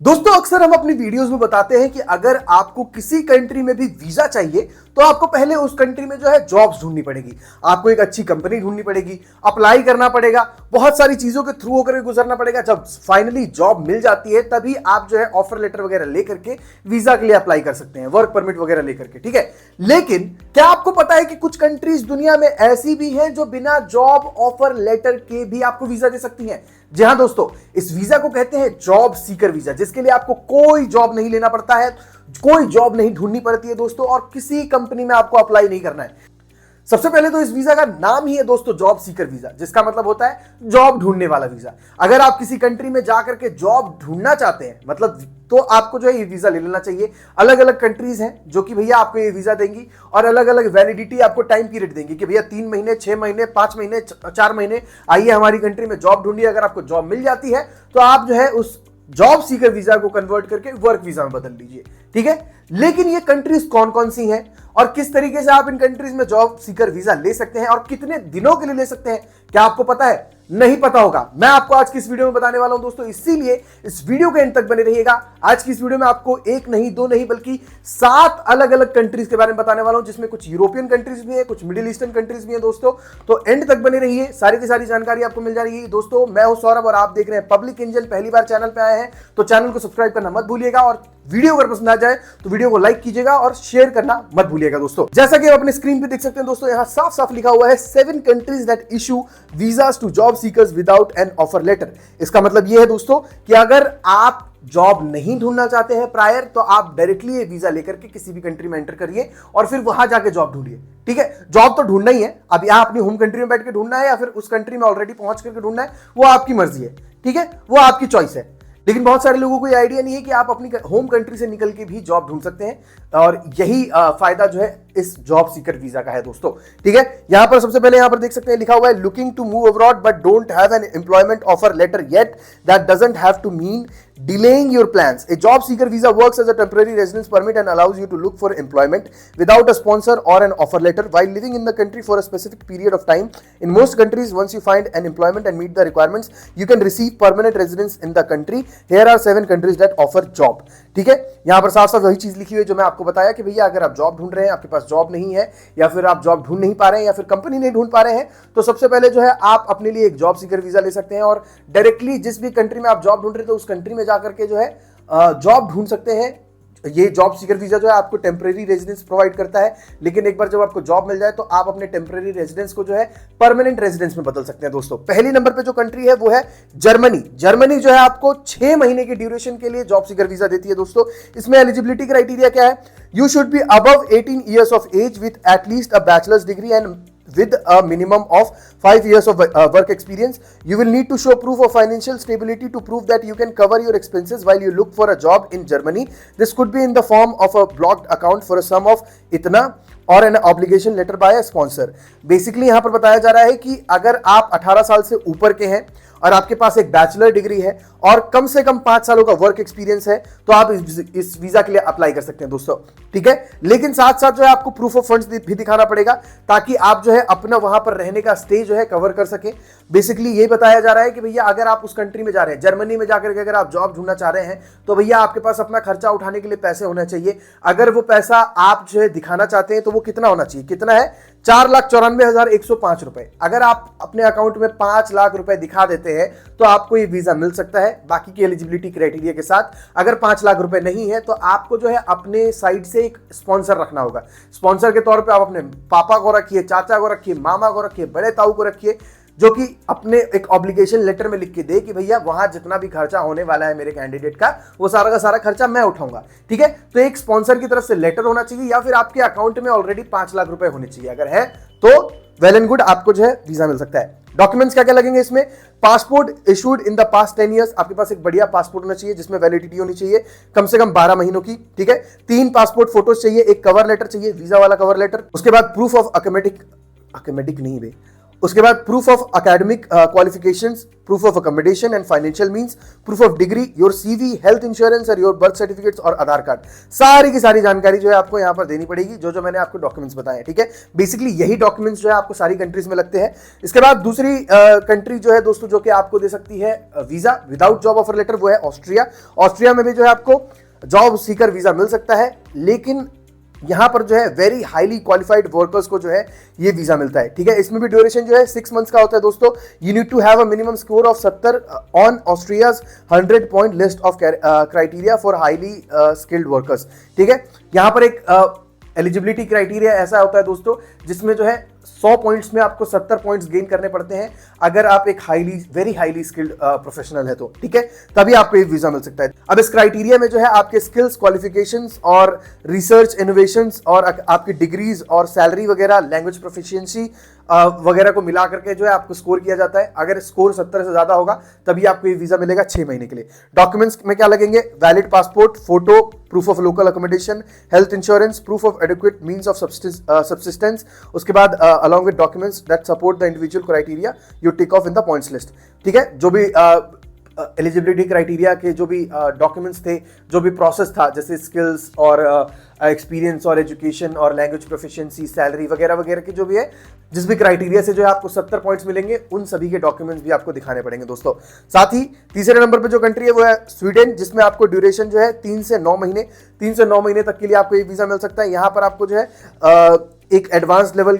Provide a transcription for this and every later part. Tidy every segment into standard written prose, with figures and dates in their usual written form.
दोस्तों अक्सर हम अपनी वीडियोस में बताते हैं कि अगर आपको किसी कंट्री में भी वीजा चाहिए तो आपको पहले उस कंट्री में जो है जॉब्स ढूंढनी पड़ेगी। आपको एक अच्छी कंपनी ढूंढनी पड़ेगी, अप्लाई करना पड़ेगा, बहुत सारी चीजों के थ्रू होकर गुजरना पड़ेगा। जब फाइनली जॉब मिल जाती है तभी आप जो है ऑफर लेटर वगैरह लेकर के वीजा के लिए अप्लाई कर सकते हैं, वर्क परमिट वगैरह लेकर के, ठीक है। लेकिन क्या आपको पता है कि कुछ कंट्रीज दुनिया में ऐसी भी हैं जो बिना जॉब ऑफर लेटर के भी आपको वीजा दे सकती हैं? जी हां दोस्तों, इस वीजा को कहते हैं जॉब सीकर वीजा, जिसके लिए आपको कोई जॉब नहीं लेना पड़ता है, कोई जॉब नहीं ढूंढनी पड़ती है दोस्तों, और किसी कंपनी में आपको अप्लाई नहीं करना है। सबसे पहले तो इस वीजा का नाम ही है दोस्तों जॉब सीकर वीजा, जिसका मतलब होता है जॉब ढूंढने वाला वीजा। अगर आप किसी कंट्री में जाकर के जॉब ढूंढना चाहते हैं मतलब तो आपको जो है ये वीजा ले लेना चाहिए। अलग अलग कंट्रीज हैं जो कि भैया आपको ये वीजा देंगी और अलग अलग वैलिडिटी आपको टाइम पीरियड देंगी कि भैया 3 महीने, 6 महीने, 5 महीने, 4 महीने आइए हमारी कंट्री में जॉब ढूंढिए। अगर आपको जॉब मिल जाती है तो आप जो है उस जॉब सीकर वीजा को कन्वर्ट करके वर्क वीजा में बदल लीजिए, ठीक है। लेकिन ये कंट्रीज कौन कौन सी हैं और किस तरीके से आप इन कंट्रीज में जॉब सीकर वीजा ले सकते हैं और कितने दिनों के लिए ले सकते हैं, क्या आपको पता है? नहीं पता होगा। मैं आपको आज की इस वीडियो में बताने वाला हूं दोस्तों, इसीलिए इस वीडियो के एंड तक बने रहिएगा। आज की इस वीडियो में आपको एक नहीं, दो नहीं, बल्कि 7 अलग अलग कंट्रीज के बारे में बताने वाला हूं, जिसमें कुछ यूरोपियन कंट्रीज भी है, कुछ मिडिल ईस्टर्न कंट्रीज भी है दोस्तों। तो एंड तक बने रहिए, सारी की सारी जानकारी आपको मिल जाएगी दोस्तों। मैं हूं सौरभ और आप देख रहे हैं पब्लिक एंजल। पहली बार चैनल पे आए हैं तो चैनल को सब्सक्राइब करना मत भूलिएगा, और वीडियो अगर पसंद आ जाए तो वीडियो को लाइक कीजिएगा और शेयर करना मत भूलिएगा दोस्तों। जैसा कि आप अपने स्क्रीन पे देख सकते हैं दोस्तों, यहां साफ साफ लिखा हुआ है 7 countries that issue visas to job seekers without an offer letter. इसका मतलब यह है दोस्तों कि अगर आप जॉब नहीं ढूंढना चाहते हैं प्रायर, तो आप डायरेक्टली ये वीजा लेकर के किसी भी कंट्री में एंटर करिए और फिर वहां जाके जॉब ढूंढिए, ठीक है। जॉब तो ढूंढना ही है, अब यहां अपनी होम कंट्री में बैठ के ढूंढना है या फिर उस कंट्री में ऑलरेडी पहुंच करके ढूंढना है, वो आपकी मर्जी है, ठीक है, वो आपकी चॉइस है। लेकिन बहुत सारे लोगों को ये आइडिया नहीं है कि आप अपनी होम कंट्री से निकल के भी जॉब ढूंढ सकते हैं, और यही फायदा जो है इस जॉब सीकर वीजा का है दोस्तों, ठीक है। यहां पर सबसे पहले यहां पर देख सकते हैं लिखा हुआ है looking to move abroad but don't have an employment offer letter yet, that doesn't have to mean delaying your plans. A job seeker visa works as a temporary residence permit and allows you to look for employment without a sponsor or an offer letter while living in the country for a specific period of time. In most countries, once you find an employment and meet the requirements, you can receive permanent residence in the country. Here are 7 countries that offer job. ठीक है, यहां पर साफ साफ वही चीज लिखी हुई है जो मैं आपको बताया कि भैया अगर आप जॉब ढूंढ रहे हैं, आपके पास जॉब नहीं है, या फिर आप जॉब ढूंढ नहीं पा रहे हैं, या फिर कंपनी नहीं ढूंढ पा रहे हैं, तो सबसे पहले जो है आप अपने लिए एक जॉब सीकर वीजा ले सकते हैं और डायरेक्टली जिस भी कंट्री में आप जॉब ढूंढ रहे थे उस कंट्री में जाकर के जो है जॉब ढूंढ सकते हैं। ये जॉब सीकर वीजा जो है आपको टेम्परेरी रेजिडेंस प्रोवाइड करता है, लेकिन एक बार जब आपको जॉब मिल जाए तो आप अपने टेम्परेरी रेजिडेंस को जो है परमानेंट रेजिडेंस में बदल सकते हैं दोस्तों। पहली नंबर पे जो कंट्री है वो है जर्मनी। जर्मनी जो है आपको 6 महीने की ड्यूरेशन के लिए जॉब सीकर वीजा देती है दोस्तों। इसमें एलिजिबिलिटी क्राइटेरिया क्या है? You should be above 18 years of age with at least a bachelor's degree and with a minimum of 5 years of work experience. You will need to show proof of financial stability to prove that you can cover your expenses while you look for a job in Germany. This could be in the form of a blocked account for a sum of itna और an obligation letter by sponsor. Basically यहां पर बताया जा रहा है कि अगर आप 18 साल से ऊपर के हैं और आपके पास एक बैचलर डिग्री है और कम से कम 5 सालों का वर्क एक्सपीरियंस है तो आप इस वीजा के लिए अप्लाई कर सकते हैं दोस्तों, ठीक है। लेकिन साथ साथ जो है आपको प्रूफ ऑफ फंड्स भी दिखाना पड़ेगा ताकि आप जो है अपना वहां पर रहने का स्टे जो है कवर कर सके। बेसिकली ये बताया जा रहा है कि भैया अगर आप उस कंट्री में जा रहे हैं, जर्मनी में जाकर के अगर आप जॉब ढूंढना चाह रहे हैं, तो भैया आपके पास अपना खर्चा उठाने के लिए पैसे होना चाहिए। अगर वो पैसा आप जो है दिखाना चाहते हैं तो वो कितना होना चाहिए? कितना है? 4,94,105 रुपए। अगर आप अपने अकाउंट में 5 लाख रुपए दिखा देते हैं तो आपको ये वीजा मिल सकता है बाकी की एलिजिबिलिटी क्राइटेरिया के साथ। अगर 5 लाख रुपए नहीं है तो आपको जो है अपने साइड से एक स्पॉन्सर रखना होगा। स्पॉन्सर के तौर पे आप अपने पापा को रखिए, चाचा को रखिए, मामा को रखिए, बड़े ताऊ को रखिए, जो कि अपने एक ऑब्लिगेशन लेटर में लिख के दे कि भैया वहां जितना भी खर्चा होने वाला है मेरे कैंडिडेट का, वो सारा का सारा खर्चा मैं उठाऊंगा, ठीक है। तो एक स्पॉन्सर की तरफ से लेटर होना चाहिए या फिर आपके अकाउंट में ऑलरेडी 5 लाख रुपए होने चाहिए। अगर है तो वेल एंड गुड, आपको जो है वीजा मिल सकता है। डॉक्यूमेंट्स क्या क्या लगेंगे इसमें? Passport issued in the past 10 years. आपके पास एक बढ़िया पासपोर्ट होना चाहिए जिसमें वैलिडिटी होनी चाहिए कम से कम 12 महीनों की, ठीक है। 3 पासपोर्ट फोटोज चाहिए, एक कवर लेटर चाहिए, वीजा वाला कवर लेटर। उसके बाद प्रूफ ऑफ अकेमेटिक नहीं बे उसके बाद proof of academic qualifications, proof of accommodation and financial means, proof of degree, your CV, health insurance और योर बर्थ सर्टिफिकेट्स और आधार कार्ड। सारी की सारी जानकारी जो है आपको यहां पर देनी पड़ेगी, जो जो मैंने आपको डॉक्यूमेंट्स बताए, ठीक है। बेसिकली यही डॉक्यूमेंट्स जो है आपको सारी कंट्रीज में लगते हैं। इसके बाद दूसरी कंट्री जो है दोस्तों जो कि आपको दे सकती है visa without job offer letter, वो है ऑस्ट्रिया। ऑस्ट्रिया में भी जो है आपको जॉब सीकर वीजा मिल सकता है, लेकिन यहां पर जो है वेरी हाईली क्वालिफाइड वर्कर्स को जो है ये वीजा मिलता है, ठीक है। इसमें भी ड्यूरेशन जो है 6 मंथ्स का होता है दोस्तों। You need to have a minimum score of 70 on Austria's 100 point list of criteria for highly skilled workers, ठीक है। यहां पर एक एलिजिबिलिटी क्राइटेरिया ऐसा होता है दोस्तों जिसमें जो है 100 पॉइंट्स में आपको 70 पॉइंट्स गेन करने पड़ते हैं अगर आप एक वेरी हाईली स्किल्ड प्रोफेशनल है तो, ठीक है, तभी आपको ये वीजा मिल सकता है। अब इस क्राइटेरिया में जो है आपके स्किल्स, क्वालिफिकेशंस और रिसर्च इनोवेशंस और आपकी डिग्रीज और सैलरी वगैरह, लैंग्वेज प्रोफिशिएंसी वगैरह को मिला करके जो है आपको स्कोर किया जाता है। अगर स्कोर 70 से ज्यादा होगा तभी आपको ये वीजा मिलेगा 6 महीने के लिए। डॉक्यूमेंट्स में क्या लगेंगे? Valid passport, photo, proof of local accommodation, health insurance, proof of adequate means of subsistence. उसके बाद along with documents that support the individual criteria you tick of in the points list, ठीक है। जो भी eligibility criteria के जो भी documents थे, जो भी प्रोसेस था, जैसे स्किल्स और एक्सपीरियंस और एजुकेशन और लैंग्वेज प्रोफिशिएंसी, सैलरी वगैरह वगैरह की जो भी है, जिस भी क्राइटेरिया से जो है आपको 70 पॉइंट्स मिलेंगे, उन सभी के डॉक्यूमेंट्स भी आपको दिखाने पड़ेंगे दोस्तों। साथ ही तीसरे नंबर पे जो कंट्री है वो है स्वीडन, जिसमें आपको ड्यूरेशन जो है 3 से 9 महीने तक के लिए आपको ये वीजा मिल सकता है। यहाँ पर आपको जो है एक एडवांस लेवल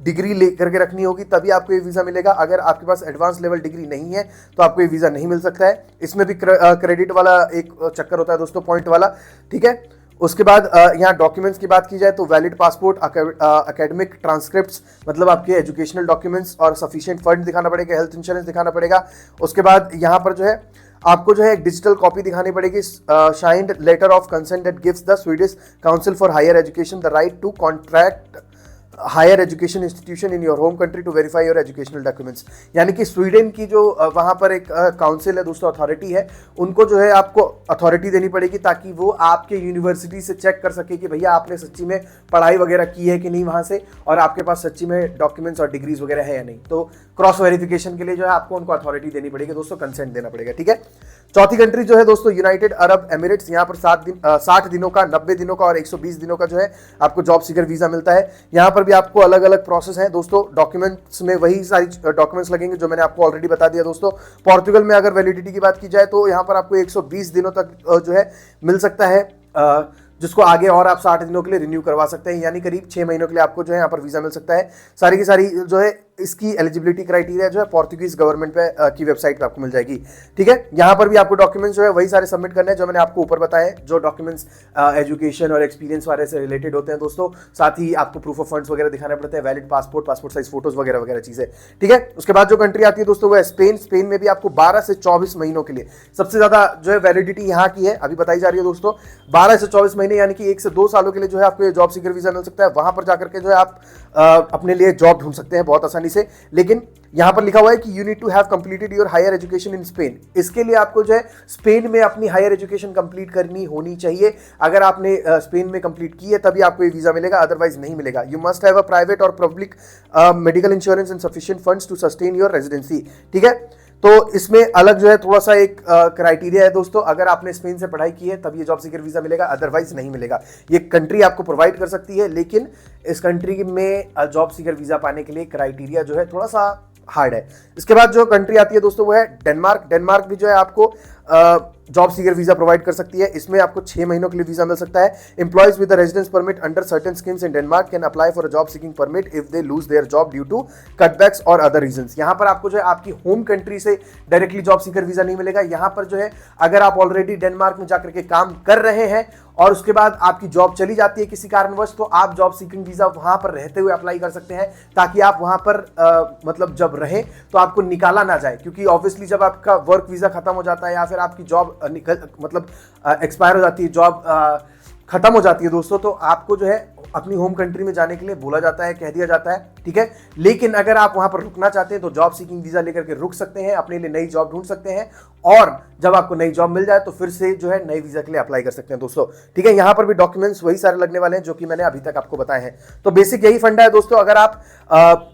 डिग्री लेकर के रखनी होगी, तभी आपको ये वीजा मिलेगा। अगर आपके पास एडवांस लेवल डिग्री नहीं है तो आपको ये वीजा नहीं मिल सकता है। इसमें भी क्रेडिट वाला एक चक्कर होता है दोस्तों, पॉइंट वाला, ठीक है। उसके बाद यहाँ डॉक्यूमेंट्स की बात की जाए तो वैलिड पासपोर्ट, एकेडमिक ट्रांसक्रिप्ट्स, मतलब आपके एजुकेशनल डॉक्यूमेंट्स और सफिशिएंट फंड दिखाना पड़ेगा, हेल्थ इंश्योरेंस दिखाना पड़ेगा। उसके बाद यहाँ पर जो है आपको जो है एक डिजिटल कॉपी दिखानी पड़ेगी, signed letter of consent that gives the Swedish Council for Higher Education the right to contract higher education institution in your home country to verify your educational documents. यानी कि स्वीडन की जो वहाँ पर एक council है दोस्तों, अथॉरिटी है, उनको जो है आपको अथॉरिटी देनी पड़ेगी ताकि वो आपके यूनिवर्सिटी से चेक कर सके कि भैया आपने सच्ची में पढ़ाई वगैरह की है कि नहीं वहाँ से, और आपके पास सच्ची में डॉक्यूमेंट्स और डिग्रीज वगैरह है या नहीं। तो क्रॉस वेरिफिकेशन के लिए जो है आपको उनको अथॉरिटी देनी पड़ेगी दोस्तों, कंसेंट देना पड़ेगा, ठीक है। चौथी कंट्री जो है दोस्तों यूनाइटेड अरब एमिरेट्स। यहाँ पर 60 दिनों का, 90 दिनों का और 120 दिनों का जो है आपको जॉब सीकर वीजा मिलता है। यहाँ पर भी आपको अलग अलग प्रोसेस है दोस्तों। डॉक्यूमेंट्स में वही सारी डॉक्यूमेंट्स लगेंगे जो मैंने आपको ऑलरेडी बता दिया दोस्तों। पोर्तुगल में अगर वैलिडिटी की बात की जाए तो यहाँ पर आपको 120 दिनों तक जो है मिल सकता है, जिसको आगे और आप 60 दिनों के लिए रिन्यू करवा सकते हैं, यानी करीब 6 महीनों के लिए आपको जो है यहाँ पर वीजा मिल सकता है। सारी की सारी जो है इसकी एलिजिबिलिटी क्राइटेरिया जो है पोर्तुगीज गवर्नमेंट पे की वेबसाइट पे आपको मिल जाएगी, ठीक है। यहाँ पर भी आपको डॉक्यूमेंट्स जो है वही सारे सबमिट करने हैं जो मैंने आपको ऊपर बताए, जो डॉक्यूमेंट्स एजुकेशन और एक्सपीरियंस वाले से रिलेटेड होते हैं दोस्तों। साथ ही आपको प्रूफ ऑफ फंड्स वगैरह दिखाने पड़ते हैं, valid passport, passport size photos वगैरह वगैरह चीजें, ठीक है। उसके बाद जो कंट्री आती है दोस्तों वो है स्पेन। स्पेन में भी आपको 12 से 24 महीनों के लिए सबसे ज्यादा जो है वैलिडिटी यहाँ की है, अभी बताई जा रही है दोस्तों। 12 से 24 महीने यानी कि 1 से 2 सालों के लिए जो है आपको ये जॉब सीकर वीजा मिल सकता है। वहां पर जाकर के जो है आप अपने लिए जॉब ढूंढ सकते हैं बहुत आसानी से। लेकिन यहां पर लिखा हुआ है कि you need to have completed your higher education in Spain. इसके लिए आपको जो है स्पेन में अपनी हायर एजुकेशन कंप्लीट करनी होनी चाहिए। अगर आपने स्पेन में कंप्लीट की है तभी आपको ये वीजा मिलेगा, अदरवाइज नहीं मिलेगा। You must have a private और public medical insurance and sufficient funds to sustain your residency, ठीक है। तो इसमें अलग जो है थोड़ा सा एक क्राइटेरिया है दोस्तों, अगर आपने स्पेन से पढ़ाई की है तब ये जॉब सीकर वीजा मिलेगा, अदरवाइज नहीं मिलेगा। ये कंट्री आपको प्रोवाइड कर सकती है, लेकिन इस कंट्री में जॉब सीकर वीजा पाने के लिए क्राइटेरिया जो है थोड़ा सा हार्ड है। इसके बाद जो कंट्री आती है दोस्तों वो है डेनमार्क। डेनमार्क भी जो है आपको जॉब सीकर वीजा प्रोवाइड कर सकती है। इसमें आपको 6 महीनों के लिए वीजा मिल सकता है। Employees with residence permit under certain schemes in Denmark can apply for a job seeking permit if they lose their job due to cutbacks और अदर रीजंस। यहाँ पर आपको जो है आपकी होम कंट्री से डायरेक्टली जॉब सीकर वीजा नहीं मिलेगा। यहाँ पर जो है अगर आप ऑलरेडी डेनमार्क में जाकर के काम कर रहे हैं और उसके बाद आपकी जॉब चली जाती है किसी कारणवश, तो आप जॉब सीकिंग वीजा वहां पर रहते हुए अप्लाई कर सकते हैं, ताकि आप वहां पर मतलब जब रहे तो आपको निकाला ना जाए। क्योंकि ऑब्वियसली जब आपका वर्क वीजा खत्म हो जाता है या फिर आपकी जॉब मतलब एक्सपायर हो जाती है, जॉब खत्म हो जाती है दोस्तों, तो आपको जो है अपनी होम कंट्री में जाने के लिए बोला जाता है, कह दिया जाता है, ठीक है। लेकिन अगर आप वहां पर रुकना चाहते हैं तो जॉब सीकिंग वीजा लेकर के रुक सकते हैं, अपने लिए नई जॉब ढूंढ सकते हैं, और जब आपको नई जॉब मिल जाए तो फिर से जो है नई वीजा के लिए अप्लाई कर सकते हैं दोस्तों, ठीक है। यहां पर भी डॉक्यूमेंट्स वही सारे लगने वाले हैं जो कि मैंने अभी तक आपको बताए हैं। तो बेसिक यही फंडा है दोस्तों। अगर आप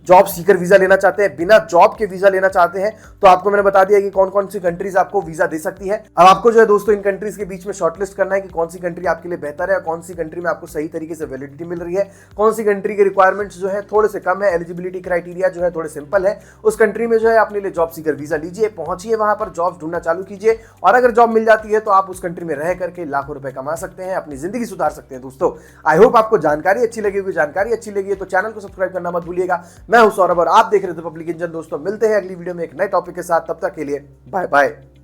जॉब सीकर वीजा लेना चाहते हैं, बिना जॉब के वीजा लेना चाहते हैं, तो आपको मैंने बता दिया कि कौन कौन सी कंट्रीज आपको वीजा दे सकती है। अब आपको जो है दोस्तों इन कंट्रीज के बीच में शॉर्टलिस्ट करना है कि कौन सी कंट्री आपके लिए बेहतर है, कौन सी कंट्री में आपको सही तरीके से वैलिडिटी मिल रही है, कौन सी कंट्री के रिक्वायरमेंट्स जो है थोड़े से कम है, एलिजिबिलिटी क्राइटेरिया जो है थोड़े सिंपल है, उस कंट्री में जो है अपने लिए जॉब सीकर वीजा लीजिए, पहुंचिए वहां पर, जॉब ढूंढना चालू कीजिए, और अगर जॉब मिल जाती है तो आप उस कंट्री में रह करके लाखों रुपए कमा सकते हैं, अपनी जिंदगी सुधार सकते हैं। दोस्तों आई होप आपको जानकारी अच्छी लगी होगी। जानकारी अच्छी लगी है तो चैनल को सब्सक्राइब करना मत भूलिएगा। मैं हूं सौरभ और आप देख रहे थे पब्लिक इंजन। दोस्तों मिलते हैं अगली वीडियो में एक नए टॉपिक के साथ, तब तक के लिए बाय बाय।